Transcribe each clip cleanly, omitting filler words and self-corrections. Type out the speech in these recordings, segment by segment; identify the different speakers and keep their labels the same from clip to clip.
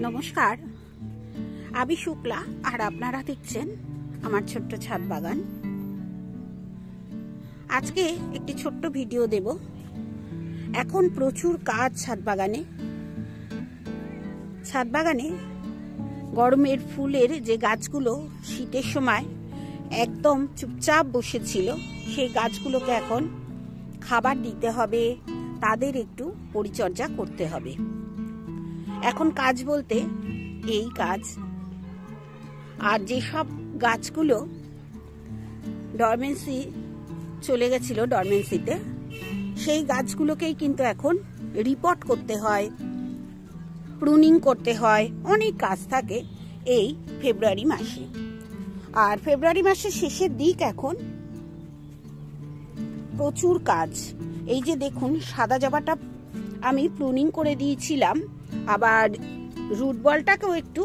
Speaker 1: নমস্কার, আমি শুক্লা আর আপনারা দেখছেন আমার ছোট্ট ছাদ বাগান। আজকে একটি ছোট্ট ভিডিও দেব। এখন প্রচুর কাজ ছাদ বাগানে গরমের ফুলের যে গাছগুলো শীতের সময় একদম চুপচাপ বসেছিল, সেই গাছগুলোকে এখন খাবার দিতে হবে, তাদের একটু পরিচর্যা করতে হবে। এখন কাজ বলতে এই কাজ। আর যেসব গাছগুলো ডরমেন্সি চলে গেছিল, ডরমেন্সিতে, সেই গাছগুলোকেই কিন্তু এখন রিপোর্ট করতে হয়, প্রুনিং করতে হয়, অনেক কাজ থাকে এই ফেব্রুয়ারি মাসে। আর ফেব্রুয়ারি মাসের শেষের দিক, এখন প্রচুর কাজ। এই যে দেখুন, সাদা জবাটা আমি প্রুনিং করে দিয়েছিলাম, আবার রুট বলটাকেও একটু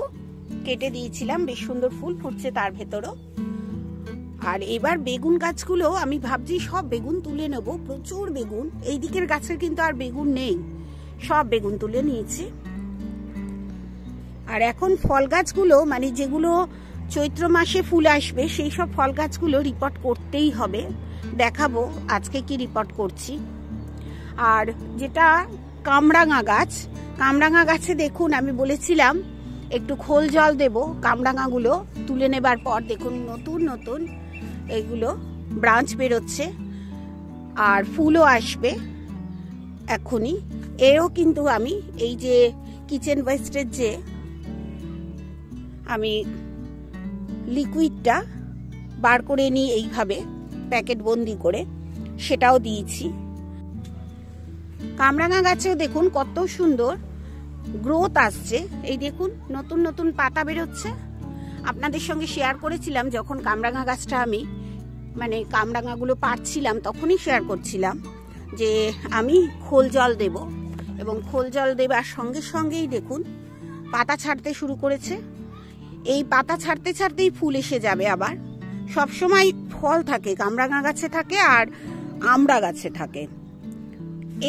Speaker 1: কেটে দিয়েছিলাম, বেশ সুন্দর ফুল ফুটছে তার ভেতরও। আর এবার বেগুন গাছগুলো আমি ভাবছি সব বেগুন তুলে নেব, প্রচুর বেগুন। এই দিকের গাছের কিন্তু আর বেগুন নেই, সব বেগুন তুলে নিয়েছি। আর এখন ফল গাছগুলো, মানে যেগুলো চৈত্র মাসে ফুল আসবে, সেই সব ফল গাছগুলো রিপোর্ট করতেই হবে। দেখাবো আজকে কি রিপোর্ট করছি। আর যেটা কামরাঙা গাছে দেখুন, আমি বলেছিলাম একটু খোল জল দেব। কামরাঙাগুলো তুলে নেবার পর দেখুন নতুন নতুন এগুলো ব্রাঞ্চ বেরোচ্ছে আর ফুলও আসবে এখনই। এও কিন্তু আমি এই যে কিচেন ওয়েস্টের যে আমি লিকুইডটা বার করে নিই এইভাবে প্যাকেট বন্দি করে, সেটাও দিয়েছি। কামরাঙা গাছেও দেখুন কত সুন্দর গ্রোথ আসছে। এই দেখুন নতুন নতুন পাতা বেরোচ্ছে। আপনাদের সঙ্গে শেয়ার করেছিলাম যখন কামরাঙা গাছটা আমি কামরাঙাগুলো পাড়ছিলাম, তখনই শেয়ার করছিলাম যে আমি খোল জল দেব, এবং খোল জল দেবার সঙ্গে সঙ্গেই দেখুন পাতা ছাড়তে শুরু করেছে। এই পাতা ছাড়তে ছাড়তেই ফুল এসে যাবে। আবার সবসময় ফল থাকে, কামরাঙা গাছে থাকে আর আমড়া গাছে থাকে।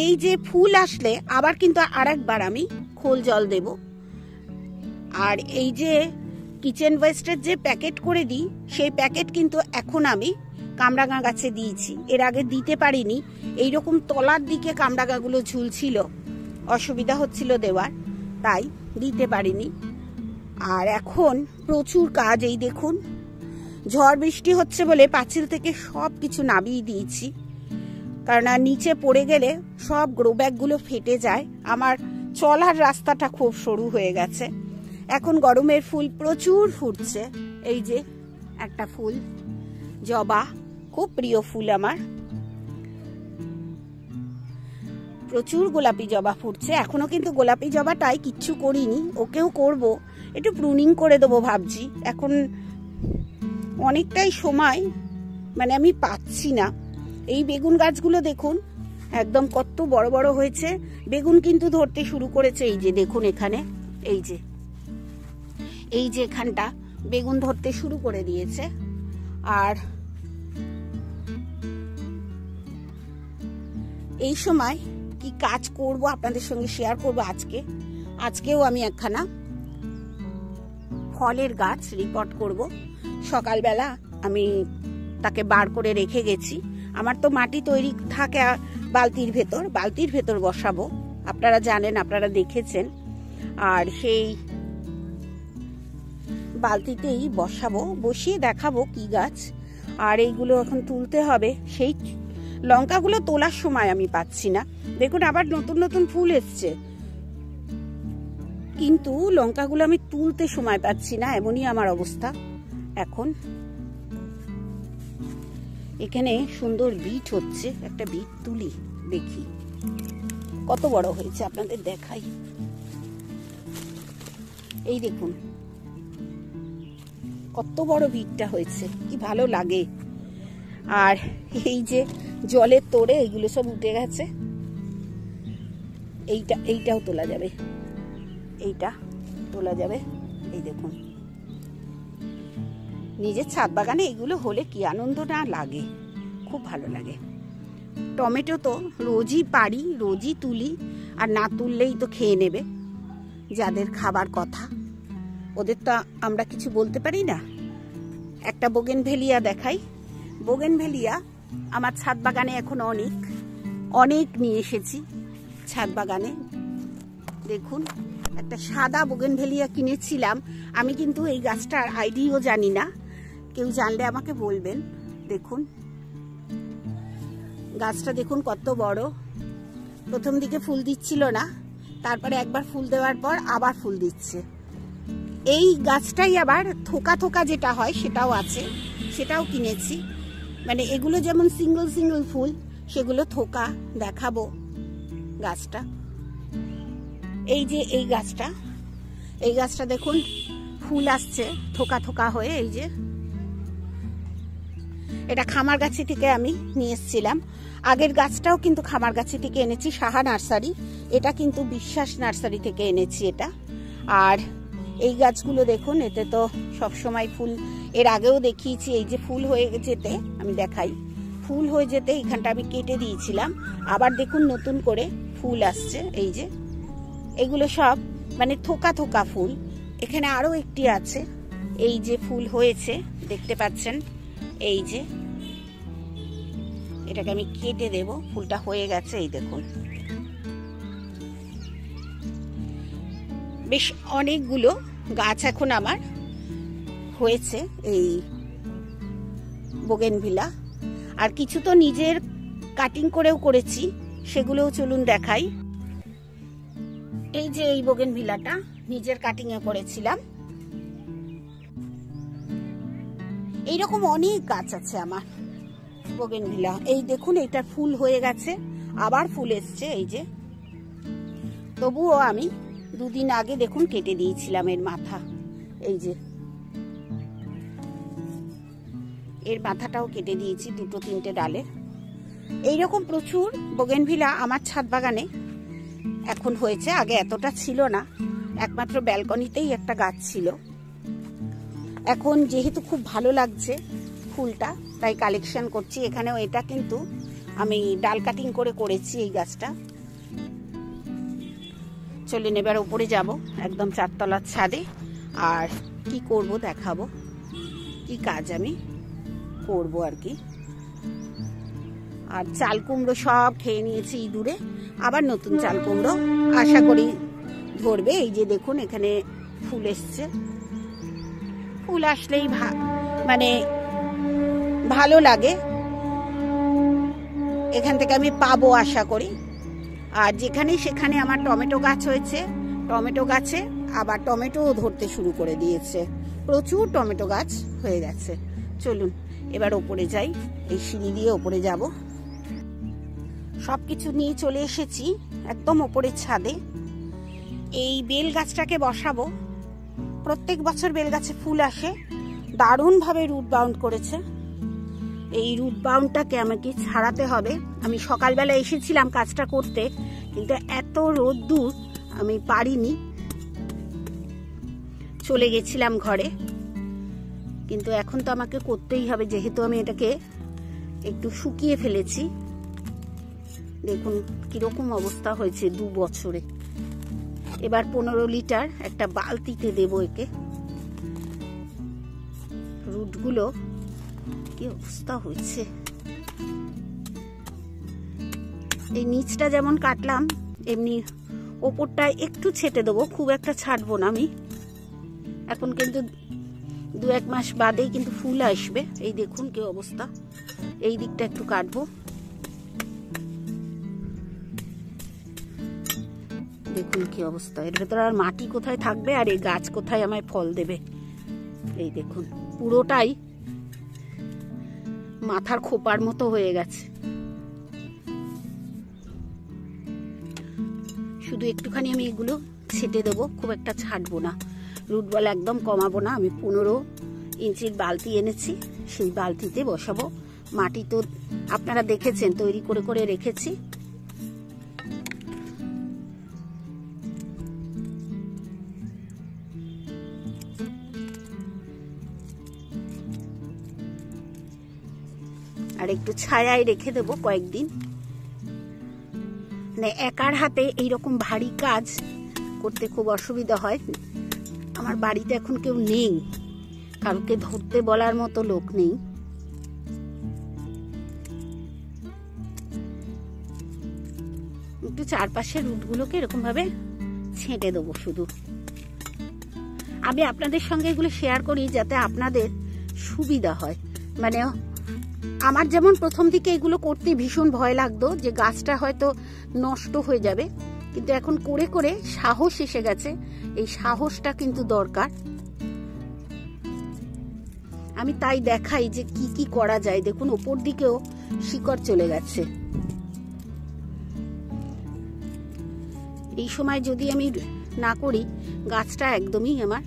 Speaker 1: এই যে ফুল আসলে আবার কিন্তু আরেকবার আমি খোল জল দেব। আর এই যে কিচেন ওয়েস্টের যে প্যাকেট করে দিই, সেই প্যাকেট কিন্তু এখন আমি কামরাঙা গাছে দিয়েছি। এর আগে দিতে পারিনি, এইরকম তলার দিকে কামরাঙাগুলো ঝুলছিল, অসুবিধা হচ্ছিল দেওয়ার, তাই দিতে পারিনি। আর এখন প্রচুর কাজ। এই দেখুন ঝড় বৃষ্টি হচ্ছে বলে পাঁচিল থেকে সব কিছু নামিয়ে দিয়েছি, কারণ নিচে পড়ে গেলে সব গ্রো ব্যাগগুলো ফেটে যায়। আমার চলার রাস্তাটা খুব সরু হয়ে গেছে। এখন গরমের ফুল প্রচুর ফুটছে। এই যে একটা ফুল জবা, খুব প্রিয় ফুল আমার। প্রচুর গোলাপি জবা ফুটছে। এখনো কিন্তু গোলাপি জবাটাই কিচ্ছু করিনি, ওকেও করব, একটু প্রুনিং করে দেবো ভাবছি। এখন অনেকটাই সময় আমি পাচ্ছি না। এই বেগুন গাছগুলো দেখুন একদম কত বড় বড় হয়েছে, বেগুন কিন্তু ধরতে শুরু করেছে। এই যে দেখুন এখানে, এই যে এখানটা বেগুন ধরতে শুরু করে দিয়েছে। আর এই সময় কি কাজ করব আপনাদের সঙ্গে শেয়ার করব। আজকেও আমি একখানা ফলের গাছ রিপোর্ট করব। সকালবেলা আমি তাকে বার করে রেখে গেছি। আমার তো মাটি তৈরি থাকে বালতির ভেতর বসাবো, আপনারা জানেন, আপনারা দেখেছেন। আর সেই বালতিতেই বসাবো, বসিয়ে দেখাবো কি গাছ। আর এইগুলো এখন তুলতে হবে। সেই লঙ্কাগুলো তোলার সময় আমি পাচ্ছি না। দেখুন আবার নতুন নতুন ফুল এসছে, কিন্তু লঙ্কাগুলো আমি তুলতে সময় পাচ্ছি না, এমনই আমার অবস্থা এখন। এখানে সুন্দর বিট হচ্ছে, একটা বিট তুলি দেখি কত বড় হয়েছে, আপনাদের দেখাই। এই দেখুন কত বড় বিটটা হয়েছে, কি ভালো লাগে। আর এই যে জলের তোড়ে এইগুলো সব উঠে গেছে, এইটাও তোলা যাবে, এইটা তোলা যাবে। এই দেখুন, নিজের ছাদ বাগানে এগুলো হলে কি আনন্দ না লাগে, খুব ভালো লাগে। টমেটো তো রোজই পারি, রোজই তুলি, আর না তুললেই তো খেয়ে নেবে, যাদের খাবার কথা, ওদের তো আমরা কিছু বলতে পারি না। একটা বোগেনভেলিয়া দেখাই। বোগেনভেলিয়া আমার ছাদ বাগানে এখন অনেক নিয়ে এসেছি ছাদ বাগানে। দেখুন, একটা সাদা বোগেনভেলিয়া কিনেছিলাম আমি, কিন্তু এই গাছটার আইডিও জানি না, কেউ জানলে আমাকে বলবেন। দেখুন গাছটা দেখুন কত বড়। প্রথম দিকে ফুল দিচ্ছিল না, তারপরে একবার ফুল দেওয়ার পর আবার ফুল দিচ্ছে। এই গাছটাই আবার থোকা থোকা যেটা হয় সেটাও আছে, সেটাও কিনেছি। মানে এগুলো যেমন সিঙ্গেল ফুল, সেগুলো থোকা। দেখাবো গাছটা। এই যে এই গাছটা দেখুন ফুল আসছে থোকা থোকা হয়ে। এই যে এটা খামারগাছি থেকে আমি নিয়ে এসেছিলাম। আগের গাছটাও কিন্তু খামারগাছি থেকে এনেছি, সাহা নার্সারি। এটা কিন্তু বিশ্বাস নার্সারি থেকে এনেছি এটা। আর এই গাছগুলো দেখুন, এতে তো সবসময় ফুল, এর আগেও দেখিয়েছি। এই যে ফুল হয়ে যেতে আমি দেখাই, ফুল হয়ে যেতে এখানটা আমি কেটে দিয়েছিলাম, আবার দেখুন নতুন করে ফুল আসছে। এই যে এগুলো সব মানে থোকা থোকা ফুল। এখানে আরো একটি আছে, এই যে ফুল হয়েছে দেখতে পাচ্ছেন। এই যে এটাকে আমি কেটে দেব, ফুলটা হয়ে গেছে। এই দেখুন বেশ অনেকগুলো গাছ এখন আমার হয়েছে এই বোগেনভিলা। আর কিছু তো নিজের কাটিং করেও করেছি, সেগুলোও চলুন দেখাই। এই যে এই বোগেনভিলাটা নিজের কাটিং এ করেছিলাম। এইরকম অনেক গাছ আছে আমার বোগেনভিলা। এই দেখুন এইটার ফুল হয়ে গেছে, আবার ফুল এসছে। এই যে তবুও আমি দুদিন আগে দেখুন কেটে দিয়েছিলাম এর মাথা। এই যে এর মাথাটাও কেটে দিয়েছি, দুটো তিনটে ডালে। এইরকম প্রচুর বোগেনভিলা আমার ছাদ বাগানে এখন হয়েছে। আগে এতটা ছিল না, একমাত্র ব্যালকনিতেই একটা গাছ ছিল। এখন যেহেতু খুব ভালো লাগছে ফুলটা, তাই কালেকশন করছি। এখানেও এটা কিন্তু আমি ডাল কাটিং করে করেছি এই গাছটা। চলুন এবার উপরে যাব, একদম 4 তলার ছাদে। আর কি করব দেখাবো, কি কাজ আমি করব আর কি। আর চাল কুমড়ো সব খেয়ে নিয়েছি ইঁদুরে, আবার নতুন চাল কুমড়ো আশা করি ধরবে। এই যে দেখুন এখানে ফুল এসছে। ফুল আসলেই মানে ভালো লাগে, এখান থেকে আমি পাবো আশা করি। আর যেখানে সেখানে আমার টমেটো গাছ হয়েছে, টমেটো গাছে আবার টমেটোও ধরতে শুরু করে দিয়েছে, প্রচুর টমেটো গাছ হয়ে গেছে। চলুন এবার ওপরে যাই, এই সিঁড়ি দিয়ে ওপরে যাব। সবকিছু নিয়ে চলে এসেছি একদম ওপরের ছাদে। এই বেল গাছটাকে বসাবো। প্রত্যেক বছর বেল গাছে ফুল আসে, দারুণভাবে রুট বাউন্ড করেছে। এই রুট বাউন্ডটাকে আমাকে ছাড়াতে হবে। আমি সকালবেলা এসেছিলাম কাজটা করতে, কিন্তু এত রোদ্দুর আমি পারিনি, চলে গেছিলাম ঘরে। কিন্তু এখন তো আমাকে করতেই হবে, যেহেতু আমি এটাকে একটু শুকিয়ে ফেলেছি। দেখুন কিরকম অবস্থা হয়েছে 2 বছরে। এবার 15 লিটার একটা বালতিতে দেবো একে। রুটগুলো কি অবস্থা হয়েছে। এই নিচটা যেমন কাটলাম, এমনি ওপরটা একটু ছেটে দেবো, খুব একটা ছাড়বো না আমি। এখন কিন্তু 2-1 মাস বাদেই কিন্তু ফুল আসবে। এই দেখুন কি অবস্থা, এই দিকটা একটু কাটবো। দেখুন কি অবস্থা, এর ভেতরে আর মাটি কোথায় থাকবে, আর এই গাছ কোথায় আমায় ফল দেবে। এই দেখুন পুরোটাই মাথার খোপার মতো হয়ে গেছে। শুধু একটুখানি আমি এগুলো ছেটে দেবো, খুব একটা ছাড়বো না। রুট বল একদম কমাবো না। আমি 15 ইঞ্চির বালতি এনেছি, সেই বালতিতে বসাবো। মাটি তো আপনারা দেখেছেন তৈরি করে করে রেখেছি। আর একটু ছায়ায় রেখে দেবো কয়েকদিন। মানে একার হাতে এইরকম ভারী কাজ করতে খুব অসুবিধা হয়। আমার বাড়িতে এখন কেউ নেই, কাউকে ধরতে বলার মতো লোক নেই। একটু চারপাশের রুটগুলোকে এরকম ভাবে ছেঁটে দেবো। শুধু আমি আপনাদের সঙ্গে এগুলো শেয়ার করি যাতে আপনাদের সুবিধা হয়। মানে আমার যেমন প্রথম দিকে এগুলো করতে ভীষণ ভয় লাগতো যে গাছটা হয়তো নষ্ট হয়ে যাবে, কিন্তু এখন করে করে সাহস এসে গেছে। এই সাহসটা কিন্তু দরকার। আমি তাই দেখাই যে কি কি করা যায়। দেখুন ওপর দিকেও শিকড় চলে গেছে। এই সময় যদি আমি না করি গাছটা একদমই আমার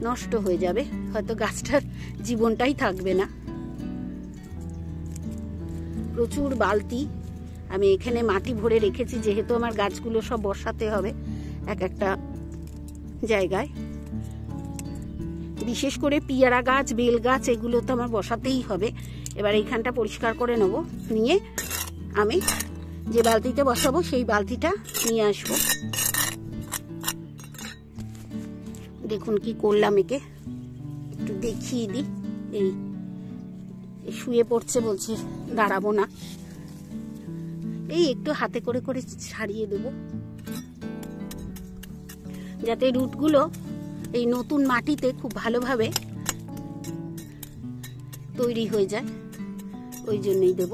Speaker 1: নষ্ট হয়ে যাবে, হয়তো গাছটার জীবনটাই থাকবে না। প্রচুর বালতি আমি এখানে মাটি ভরে রেখেছি, যেহেতু আমার গাছগুলো সব বসাতে হবে এক একটা জায়গায়। বিশেষ করে পিয়ারা গাছ, বেল গাছ এগুলো তো আমার বসাতেই হবে। এবার এইখানটা পরিষ্কার করে নেব, নিয়ে আমি যে বালতিতে বসাবো সেই বালতিটা নিয়ে আসবো। দেখুন কি করলাম, একে একটু দেখিয়ে দিই। এই শুয়ে পড়ছে, বলছে দাঁড়াবো না। এই একটু হাতে করে করে ছাড়িয়ে দেব, যাতে রুটগুলো এই নতুন মাটিতে খুব ভালোভাবে তৈরি হয়ে যায়, ওই জন্যই দেব।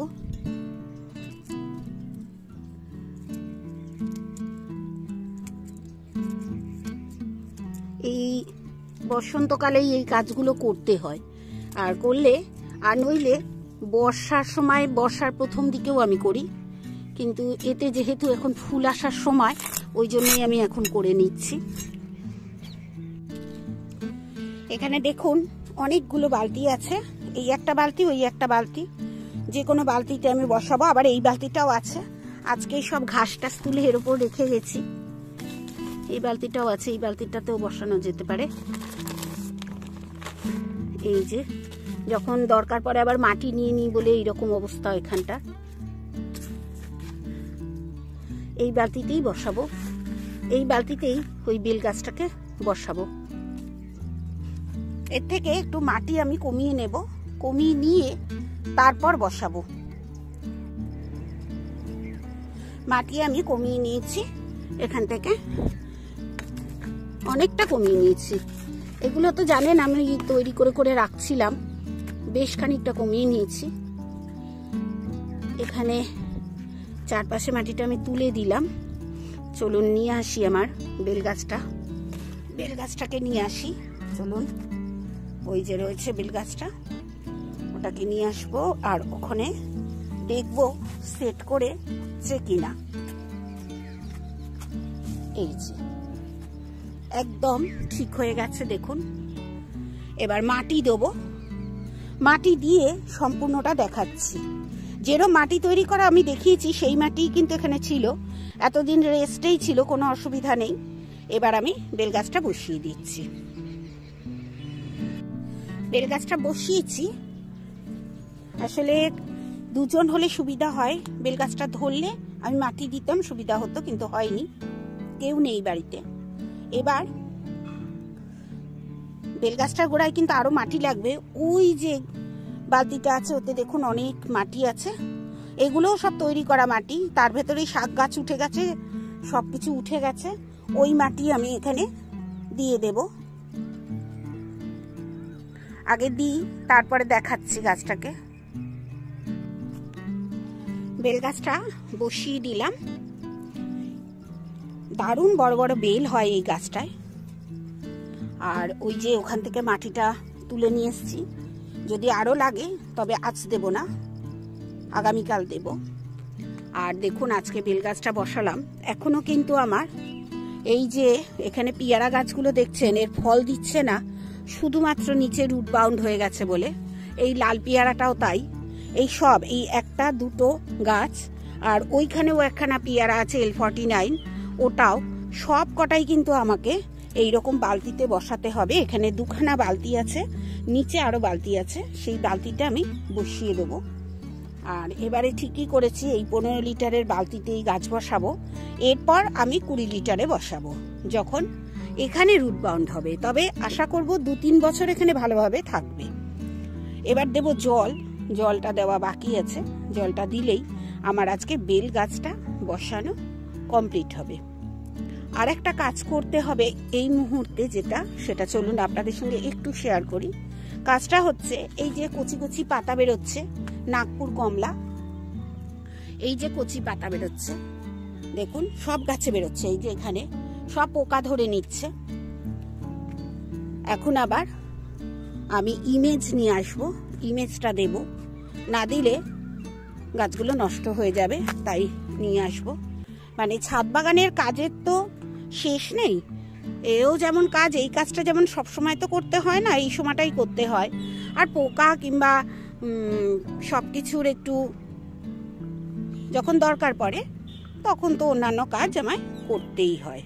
Speaker 1: এই বসন্তকালেই এই কাজগুলো করতে হয়, আর করলে আর নইলে বর্ষার সময়, বর্ষার প্রথম দিকেও আমি করি, কিন্তু এতে যেহেতু এখন ফুল আসার সময় ওই জন্যই আমি এখন করে নিচ্ছি। এখানে দেখুন অনেকগুলো বালতি আছে, এই একটা বালতি, ওই একটা বালতি, যে কোনো বালতিতে আমি বসাবো। আবার এই বালতিটাও আছে, আজকে সব ঘাসটা তুলে এর উপর রেখে গেছি। এই বালতিটাও আছে, এই বালতিটাতেও বসানো যেতে পারে। এই যে যখন দরকার পড়ে আবার মাটি নিয়ে নিই বলে এইরকম অবস্থা এখানটা। এই বালতিতেই বসাবো, এই বালতিতেই ওই বেল গাছটাকে বসাবো। এর থেকে একটু মাটি আমি কমিয়ে নেব, কমিয়ে নিয়ে তারপর বসাবো। মাটি আমি কমিয়ে নিয়েছি, এখান থেকে অনেকটা কমিয়ে নিয়েছি। এগুলো তো জানেন আমি তৈরি করে করে রাখছিলাম, বেশ খানিকটা কমিয়ে নিয়েছি। এখানে চারপাশে মাটিটা আমি তুলে দিলাম। চলুন নিয়ে আসি আমার বেল গাছটা, বেল গাছটাকে নিয়ে আসি। চলুন, ওই যে রয়েছে বেল গাছটা, ওটাকে নিয়ে আসবো, আর ওখানে দেখবো সেট করে যে কিনা। এই যে একদম ঠিক হয়ে গেছে দেখুন। এবার মাটি দেবো, মাটি দিয়ে সম্পূর্ণটা দেখাচ্ছি। যেরকম মাটি তৈরি করা আমি দেখিয়েছি সেই মাটি কিন্তু এখানে ছিল, এতদিন রেস্টেই ছিল, কোনো অসুবিধা নেই। এবার আমি বেল গাছটা বসিয়ে দিচ্ছি। বেল গাছটা বসিয়েছি, আসলে দুজন হলে সুবিধা হয়। বেল গাছটা ধরলে আমি মাটি দিতাম, সুবিধা হতো, কিন্তু হয়নি, কেউ নেই বাড়িতে। এবার বেল গাছটার গোড়ায় কিন্তু আরো মাটি লাগবে। ওই যে বালতিটা আছে ওতে দেখুন অনেক মাটি আছে, এগুলোও সব তৈরি করা মাটি। তার ভেতরে শাক গাছ উঠে গেছে, সবকিছু উঠে গেছে। ওই মাটি আমি এখানে দিয়ে দেব। আগে দিই, তারপরে দেখাচ্ছি গাছটাকে। বেল গাছটা বসিয়ে দিলাম। দারুণ বড় বড় বেল হয় এই গাছটায়। আর ওই যে ওখান থেকে মাটিটা তুলে নিয়ে এসছি, যদি আরো লাগে তবে আজ দেব না, আগামীকাল দেব। আর দেখুন আজকে বেল গাছটা বসালাম। এখনো কিন্তু আমার এই যে এখানে পিয়ারা গাছগুলো দেখছেন, এর ফল দিচ্ছে না, শুধুমাত্র নিচে রুট বাউন্ড হয়ে গেছে বলে। এই লাল পিয়ারাটাও তাই। এই সব এই একটা দুটো গাছ, আর ওইখানেও একখানা পিয়ারা আছে L49, ওটাও সব কটাই কিন্তু আমাকে এইরকম বালতিতে বসাতে হবে। এখানে দুখানা বালতি আছে, নিচে আরো বালতি আছে, সেই বালতিটা আমি বসিয়ে দেবো। আর এবারে ঠিকই করেছি, এই 15 লিটারের বালতিতেই গাছ বসাবো। এরপর আমি 20 লিটারে বসাবো যখন এখানে রুট বাউন্ড হবে। তবে আশা করব 2-3 বছর এখানে ভালোভাবে থাকবে। এবার দেব জল, জলটা দেওয়া বাকি আছে, জলটা দিলেই আমার আজকে বেল গাছটা বসানো কমপ্লিট হবে। আর একটা কাজ করতে হবে এই মুহূর্তে, সেটা চলুন আপনাদের সঙ্গে একটু শেয়ার করি। কাজটা হচ্ছে, এই যে কচি কচি পাতা বেরোচ্ছে, নাগপুর কমলা, এই যে কচি পাতা বেরোচ্ছে দেখুন, সব গাছে বেরোচ্ছে, এই যে এখানে সব পোকা ধরে নিচ্ছে। এখন আবার আমি ইমেজ নিয়ে আসবো, ইমেজটা দেব, না দিলে গাছগুলো নষ্ট হয়ে যাবে, তাই নিয়ে আসবো। মানে ছাদ বাগানের কাজের তো শেষ নেই, এও যেমন কাজ, এই কাজটা যেমন সবসময় তো করতে হয় না, এই সময়টাই করতে হয়। আর পোকা কিংবা সব কিছুর একটু যখন দরকার পড়ে তখন তো অন্যান্য কাজ আমায় করতেই হয়।